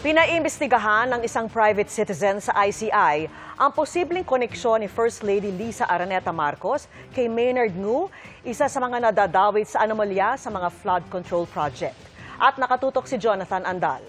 Pinaimbestigahan ng isang private citizen sa ICI ang posibleng koneksyon ni First Lady Lisa Araneta Marcos kay Maynard Ngu, isa sa mga nadadawit sa anomalya sa mga flood control project. At nakatutok si Jonathan Andal.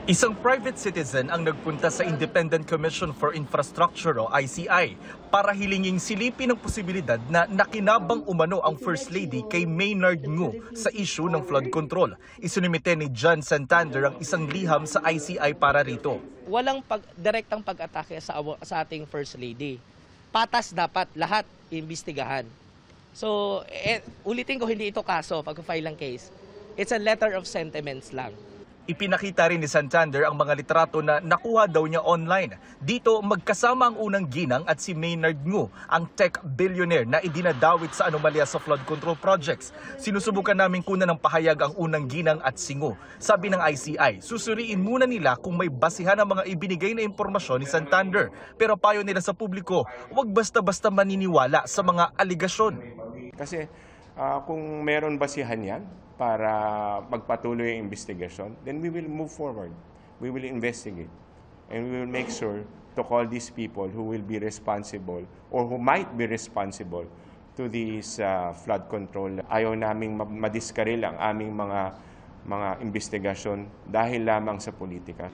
Isang private citizen ang nagpunta sa Independent Commission for Infrastructure o ICI para hilinging silipin ang posibilidad na nakinabang umano ang First Lady kay Maynard Ngu sa issue ng flood control. Isinumite ni John Santander ang isang liham sa ICI para rito. Walang direktang pag-atake sa ating First Lady. Patas dapat lahat imbestigahan. So, ulitin ko, hindi ito kaso pag-file ng case. It's a letter of sentiments lang. Ipinakita rin ni Santander ang mga litrato na nakuha daw niya online. Dito magkasama ang unang ginang at si Maynard Ngu, ang tech billionaire na idinadawit sa anomalya sa flood control projects. Sinusubukan namin kunan ng pahayag ang unang ginang at si Ngu. Sabi ng ICI, susuriin muna nila kung may basihan ang mga ibinigay na impormasyon ni Santander. Pero payo nila sa publiko, huwag basta-basta maniniwala sa mga aligasyon. Kasi kung meron basihan yan para magpatuloy ang investigasyon, then we will move forward. We will investigate. And we will make sure to call these people who will be responsible or who might be responsible to this flood control. Ayaw naming madiskaril ang aming mga investigasyon dahil lamang sa politika.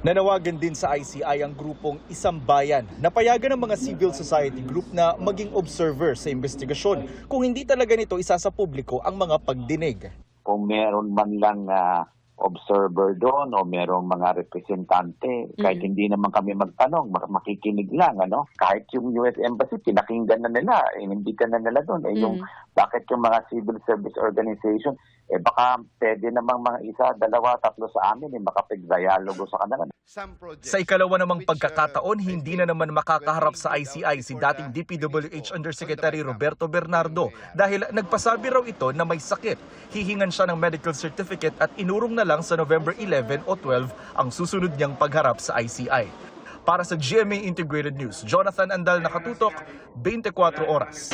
Nanawagan din sa ICI ang grupong Isang Bayan na payagan ng mga civil society group na maging observer sa investigasyon kung hindi talaga nito isa sa publiko ang mga pagdinig. Kung meron man lang observer doon o merong mga representante, kahit hindi naman kami magtanong, makikinig lang, ano? Kahit yung US Embassy, pinakinggan na nila, inimbitan na nila doon. Yung, bakit yung mga civil service organization, baka pwede namang mga isa, dalawa, tatlo sa amin, makapag-dialogo sa kanila. Sa ikalawa namang pagkakataon, hindi na naman makakaharap sa ICI si dating DPWH Undersecretary Roberto Bernardo dahil nagpasabi raw ito na may sakit. Hihingan siya ng medical certificate at inurong na lang sa November 11 o 12 ang susunod niyang pagharap sa ICI. Para sa GMA Integrated News, Jonathan Andal, nakatutok, 24 oras.